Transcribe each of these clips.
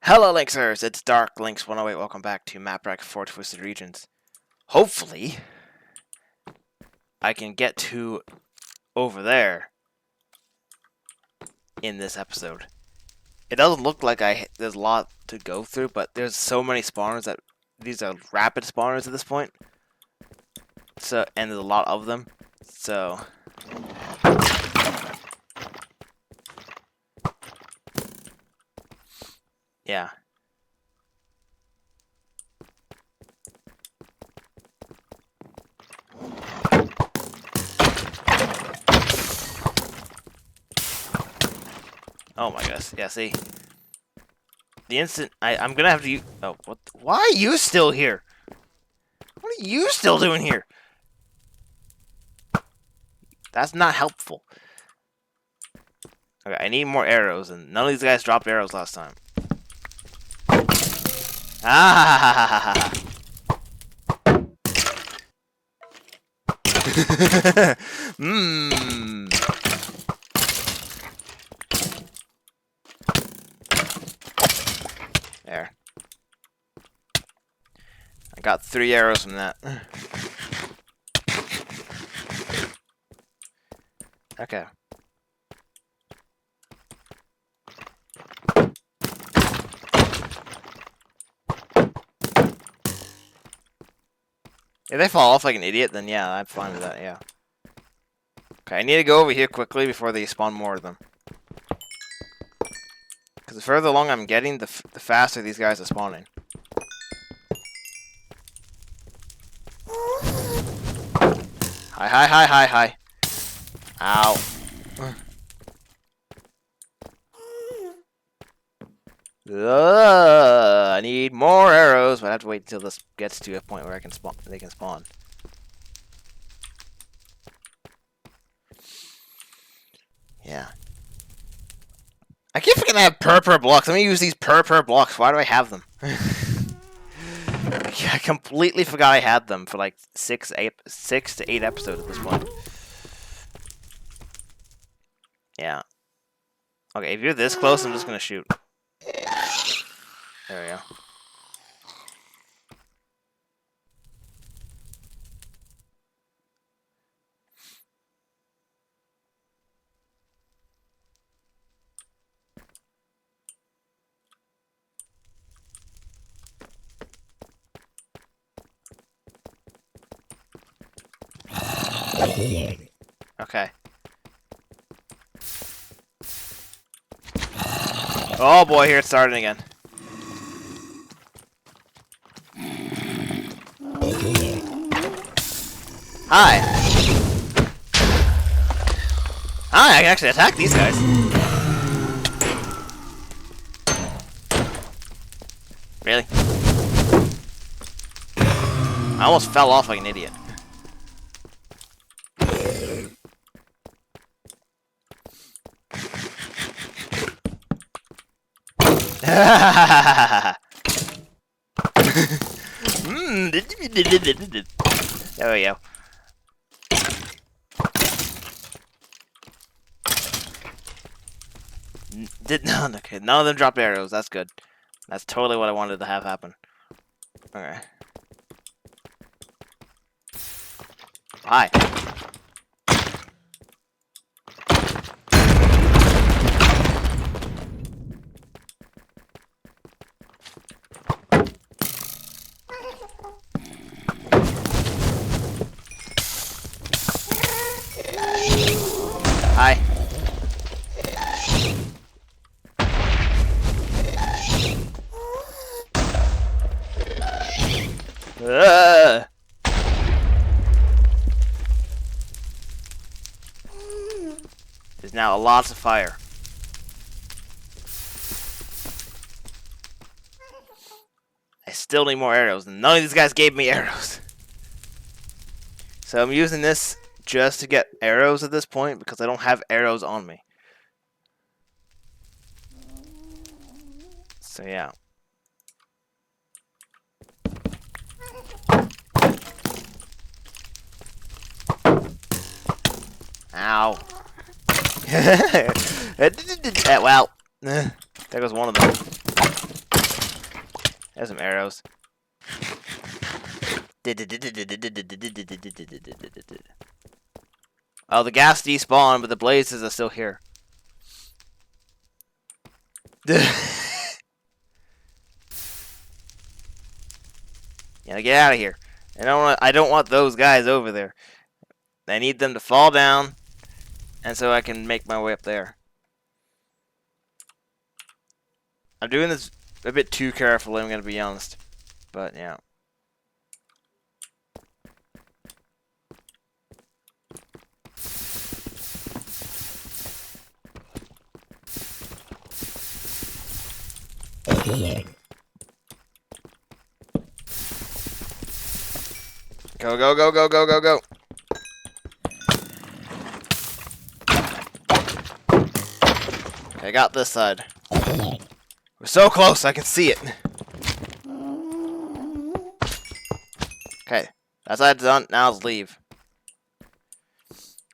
Hello Lynxers, it's Dark Lynx 108. Welcome back to Mapwreck 4 Twisted Regions. Hopefully, I can get to over there in this episode. It doesn't look like there's a lot to go through, but there's so many spawners that these are rapid spawners at this point. So, and there's a lot of them. So, yeah. Oh my gosh, yeah, see? The instant I'm gonna have to use... Oh, what? Why are you still here? What are you still doing here? That's not helpful. Okay, I need more arrows, and none of these guys dropped arrows last time. Ah! Mmm. There. I got 3 arrows from that. Okay. If they fall off like an idiot, then yeah, I'm fine with that, yeah. Okay, I need to go over here quickly before they spawn more of them. Because the further along I'm getting, the faster these guys are spawning. Hi, hi, hi, hi, hi. Ow. I need more arrows, but I have to wait until this gets to a point where I can spawn. They can spawn. Yeah. I keep forgetting I have purple blocks. Let me use these purple blocks. Why do I have them? I completely forgot I had them for like 6 to 8 episodes at this point. Yeah. Okay, if you're this close, I'm just gonna shoot. There we go. Okay. Oh boy, here it's starting again. Hi. Hi, I can actually attack these guys. Really? I almost fell off like an idiot. There we go. Okay, none of them dropped arrows. That's good. That's totally what I wanted to have happen. Okay. Hi. Hi. There's now lots of fire. I still need more arrows, and none of these guys gave me arrows. So I'm using this just to get arrows at this point because I don't have arrows on me. So yeah. Ow. Well, there goes one of them. There's some arrows. Oh, the gas despawned, but the blazes are still here. Yeah, get out of here. I don't want those guys over there. I need them to fall down, and so I can make my way up there. I'm doing this a bit too carefully, I'm gonna be honest. But yeah. Go, go, go, go, go, go, go. Okay, I got this side. We're so close, I can see it. Okay, that side's done. Now let's leave.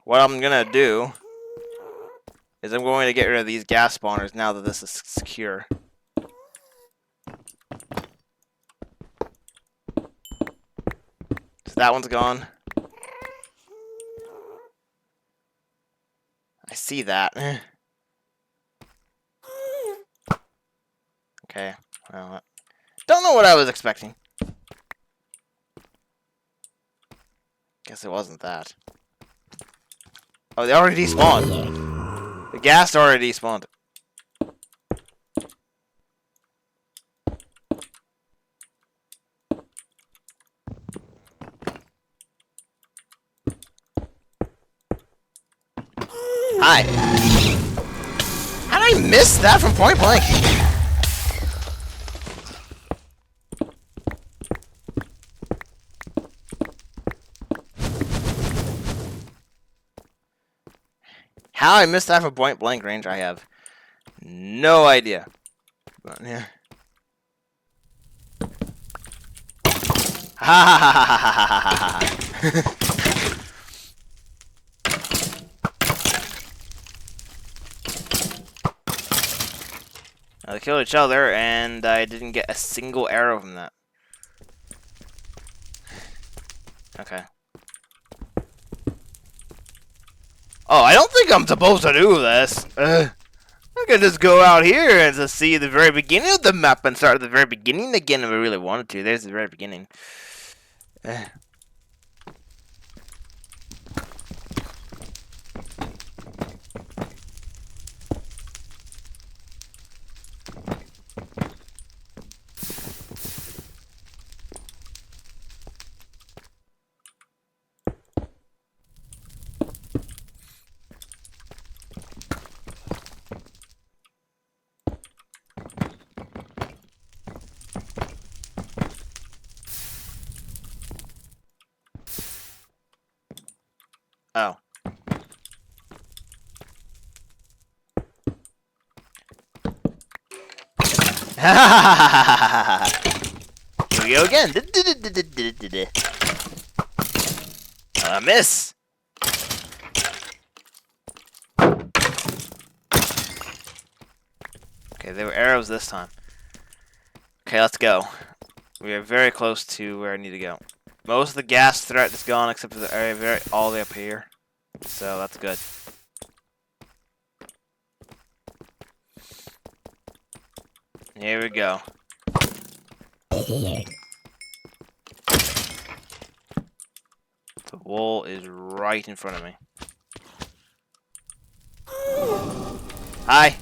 What I'm gonna do is I'm going to get rid of these gas spawners now that this is secure. So that one's gone. I see that. Okay, well, don't know what I was expecting. Guess it wasn't that. Oh, they already despawned. The gas already despawned. Hi. How did I miss that from point blank? How I missed that from point blank range, I have no idea. But, yeah. Ha ha ha ha ha ha ha. They killed each other, and I didn't get a single arrow from that. Okay. Oh, I don't think I'm supposed to do this. I could just go out here and just see the very beginning of the map and start at the very beginning again if I really wanted to. There's the very beginning. Oh. Here we go again. Miss. Okay, there were arrows this time. Okay, let's go. We are very close to where I need to go. Most of the gas threat is gone except for the area all the way up here. So that's good. Here we go. The wall is right in front of me. Hi.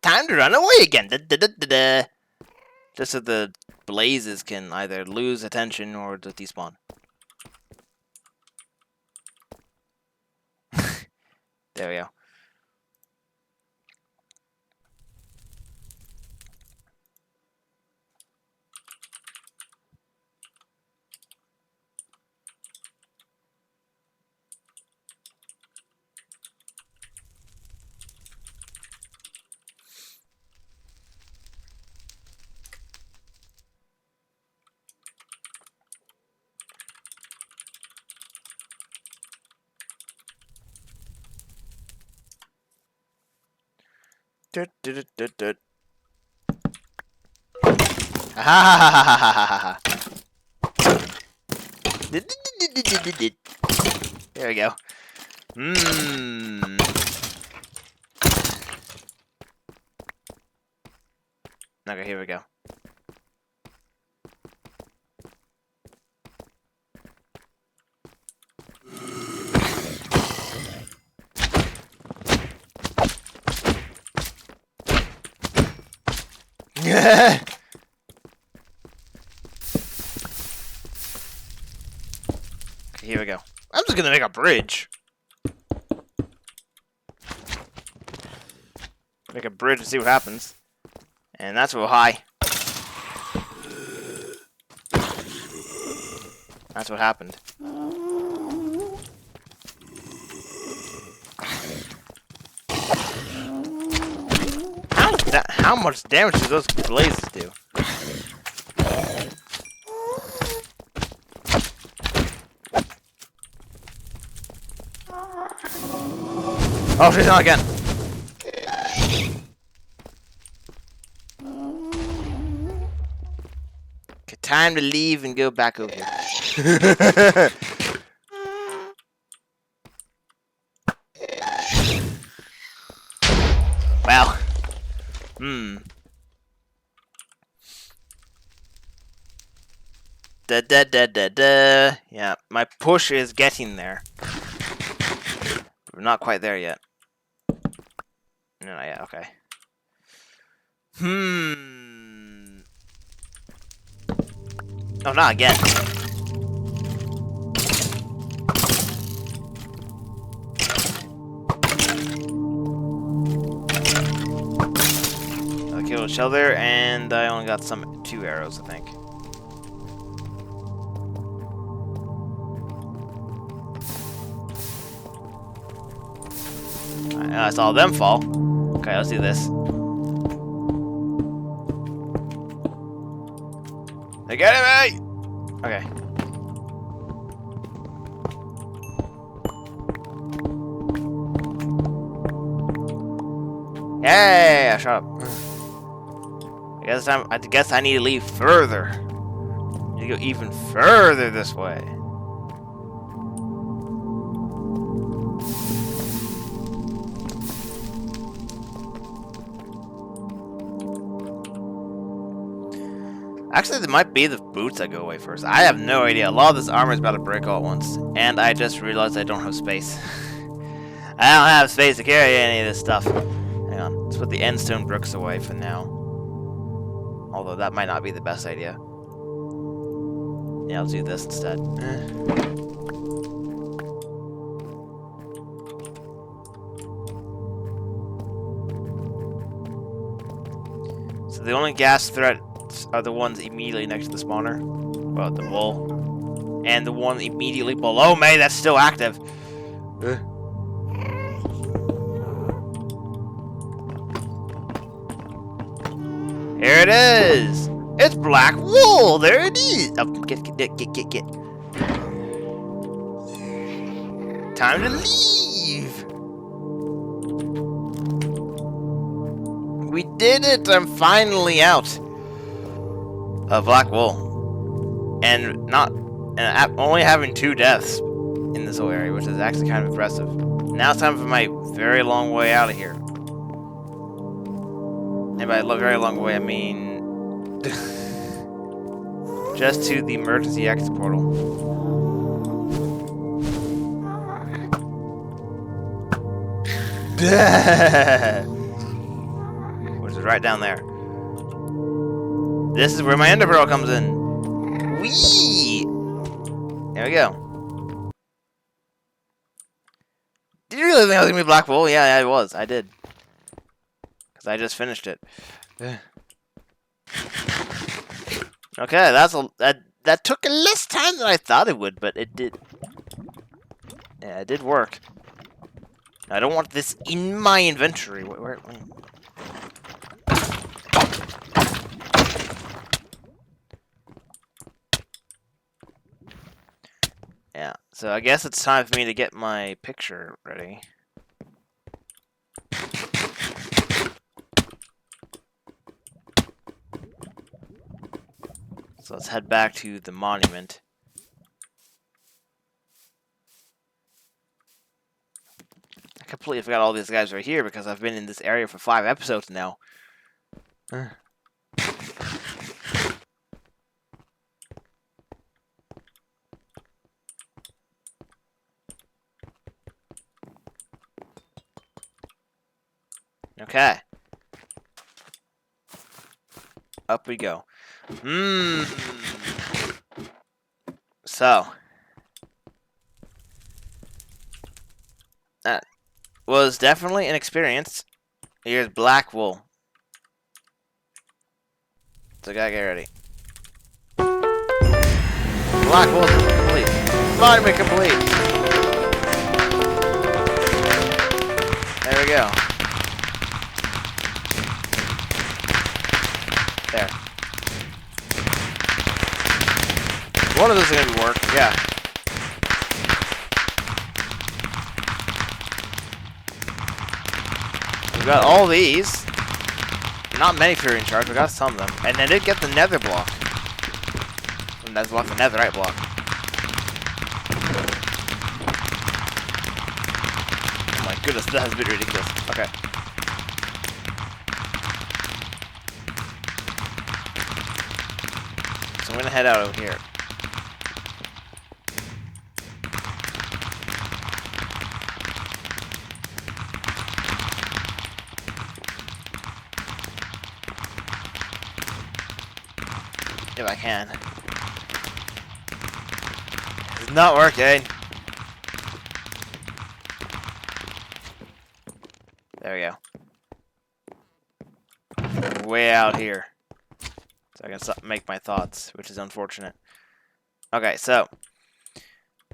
Time to run away again. Just so the blazes can either lose attention or just despawn. There we go. Ha ha ha ha ha ha. There we go. Okay, here we go. Okay, here we go. I'm just gonna make a bridge. Make a bridge and see what happens. And that's real high. That's what happened. How much damage do those blazes do? Oh, she's not again. Okay, time to leave and go back over here. Well. Yeah, my push is getting there. We're not quite there yet. No, not yet, okay. Oh, not again. I killed a shell there, and I only got 2 arrows, I think. I saw them fall. Okay, let's do this. They get me! Okay. Yeah, shut up. I guess I need to leave further. I need to go even further this way. Actually, there might be the boots that go away first. I have no idea. A lot of this armor is about to break all at once. And I just realized I don't have space. I don't have space to carry any of this stuff. Hang on. Let's put the endstone bricks away for now. Although that might not be the best idea. Yeah, I'll do this instead. So the only gas threat are the ones immediately next to the spawner. Well, the wool. And the one immediately below me that's still active. Here it is! It's black wool! There it is! Oh, get. Time to leave! We did it! I'm finally out of black wool, and only having 2 deaths in this whole area, which is actually kind of impressive. Now it's time for my very long way out of here. And by very long way, I mean just to the emergency exit portal. Which is right down there. This is where my ender pearl comes in. Whee! There we go. Did you really think I was gonna be black wool? Yeah, I was. I did. Because I just finished it. Okay, that took less time than I thought it would, but it did. Yeah, it did work. I don't want this in my inventory. Where? Yeah, so I guess it's time for me to get my picture ready. So let's head back to the monument. I completely forgot all these guys are here because I've been in this area for 5 episodes now. Okay. Up we go. So. That was definitely an experience. Here's black wool. So gotta get ready. Black wool complete. Monument complete. There we go. There. One of those is gonna work, yeah. We got all these. Not many Fury shards, we got some of them. And I did get the nether block. The nether block, the netherite block. Oh my goodness, that has been ridiculous. Okay. So I'm gonna head out over here. If I can. It's not working. There we go. Way out here. So I can make my thoughts, which is unfortunate. Okay, so.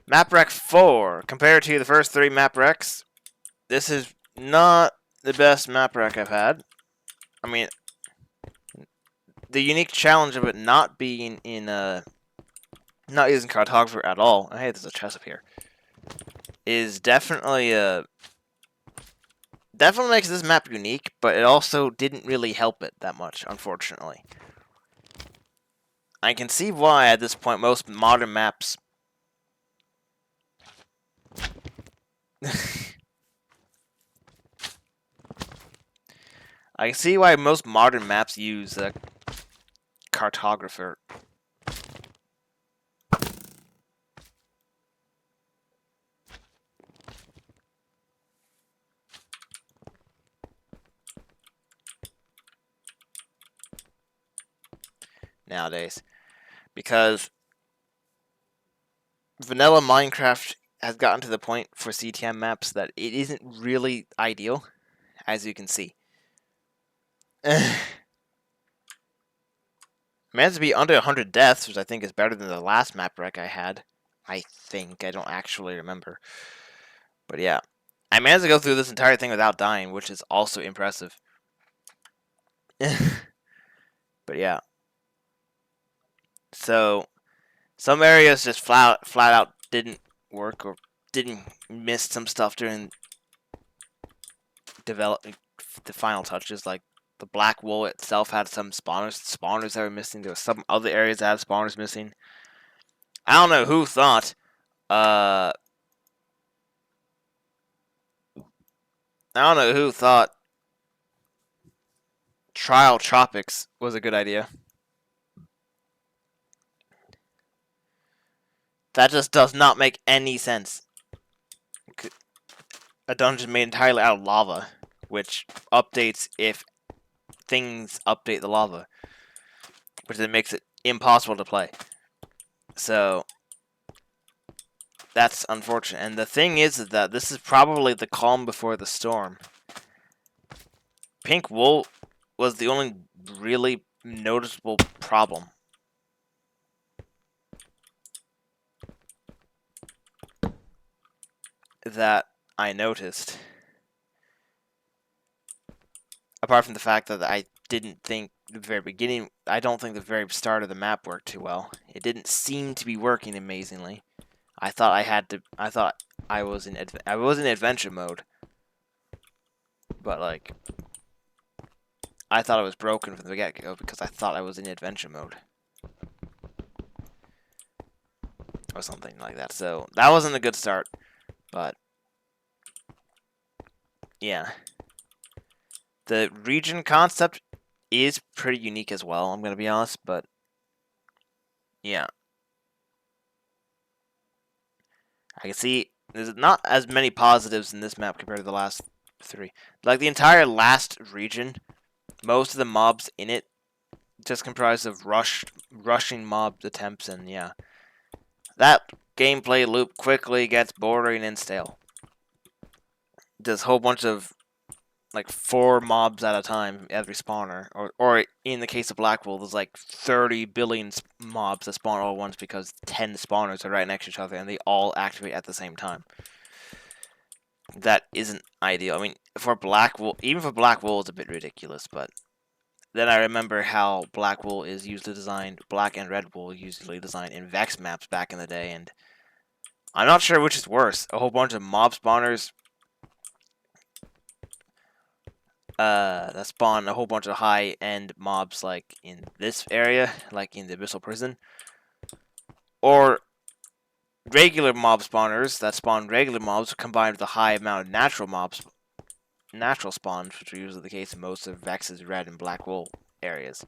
Mapwreck 4. Compared to the first 3 Mapwrecks, this is not the best Mapwreck I've had. I mean, the unique challenge of it not being in not using cartographer at all. Hey, there's a chest up here. Is definitely definitely makes this map unique, but it also didn't really help it that much, unfortunately. I can see why at this point most modern maps I can see why most modern maps use a cartographer. Nowadays. Because vanilla Minecraft has gotten to the point for CTM maps that it isn't really ideal, as you can see. Managed to be under 100 deaths, which I think is better than the last map wreck I had. I think. I don't actually remember. But yeah. I managed to go through this entire thing without dying, which is also impressive. But yeah. So, some areas just flat out didn't work or didn't miss some stuff during developing the final touches. Like the black wool itself had some spawners that were missing. There were some other areas that had spawners missing. I don't know who thought. I don't know who thought Trial Tropics was a good idea. That just does not make any sense. A dungeon made entirely out of lava, which updates if things update the lava, which then makes it impossible to play. So that's unfortunate. And the thing is that this is probably the calm before the storm. Pink wool was the only really noticeable problem. That I noticed. Apart from the fact that I didn't think the very beginning, I don't think the very start of the map worked too well. It didn't seem to be working amazingly. I thought I was in adventure mode. But like I thought it was broken from the get-go because I thought I was in adventure mode. or something like that. So that wasn't a good start, but yeah. The region concept is pretty unique as well, I'm going to be honest, but yeah. I can see there's not as many positives in this map compared to the last 3. Like, the entire last region, most of the mobs in it just comprised of rushing mob attempts, and yeah. That gameplay loop quickly gets boring and stale. There's a whole bunch of, like, 4 mobs at a time every spawner. Or in the case of Blackwell, there's like 30 billion mobs that spawn all at once because 10 spawners are right next to each other and they all activate at the same time. That isn't ideal. I mean, for Blackwell, even for Blackwell, it's a bit ridiculous, but then I remember how Blackwell is usually designed, Black and Red Wool usually designed in Vex maps back in the day, and I'm not sure which is worse. A whole bunch of mob spawners that spawn a whole bunch of high-end mobs like in this area, like in the Abyssal Prison, or regular mob spawners that spawn regular mobs combined with a high amount of natural spawns, which are usually the case in most of Vex's Red and Black Wool areas.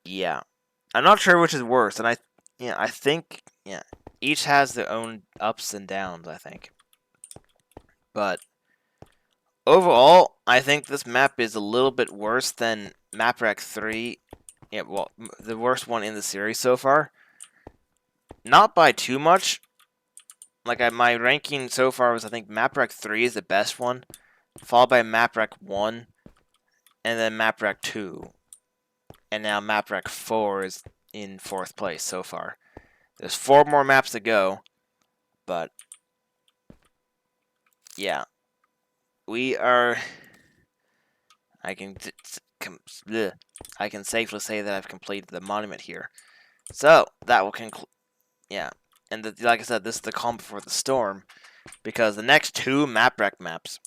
Yeah, I'm not sure which is worse, and I think each has their own ups and downs. I think, but overall, I think this map is a little bit worse than Mapwreck 3. Yeah, well, the worst one in the series so far. Not by too much. Like, my ranking so far was, I think, Mapwreck 3 is the best one, followed by Mapwreck 1, and then Mapwreck 2. And now Mapwreck 4 is in 4th place so far. There's 4 more maps to go, but yeah. We are... I can safely say that I've completed the monument here. So, that will conclude... Yeah. And like I said, this is the calm before the storm, because the next 2 Mapwreck maps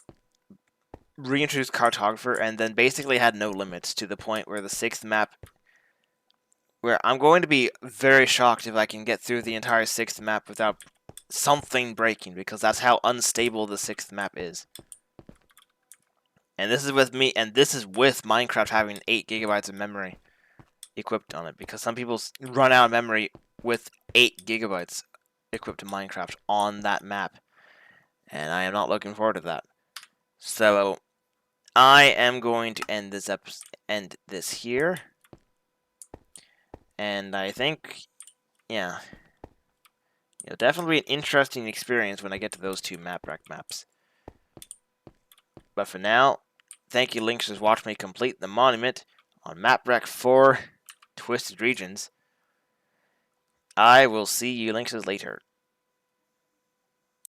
reintroduced Cartographer and then basically had no limits, to the point where the 6th map, where I'm going to be very shocked if I can get through the entire 6th map without something breaking, because that's how unstable the 6th map is. And this is with Minecraft having 8 gigabytes of memory equipped on it, because some people run out of memory with 8 gigabytes equipped to Minecraft on that map, and I am not looking forward to that. So I am going to end this here, and I think, yeah, it'll definitely be an interesting experience when I get to those 2 Mapwreck maps. But for now, thank you, Lynx, for watching me complete the monument on Mapwreck 4 Twisted Regions. I will see you Lynxes later.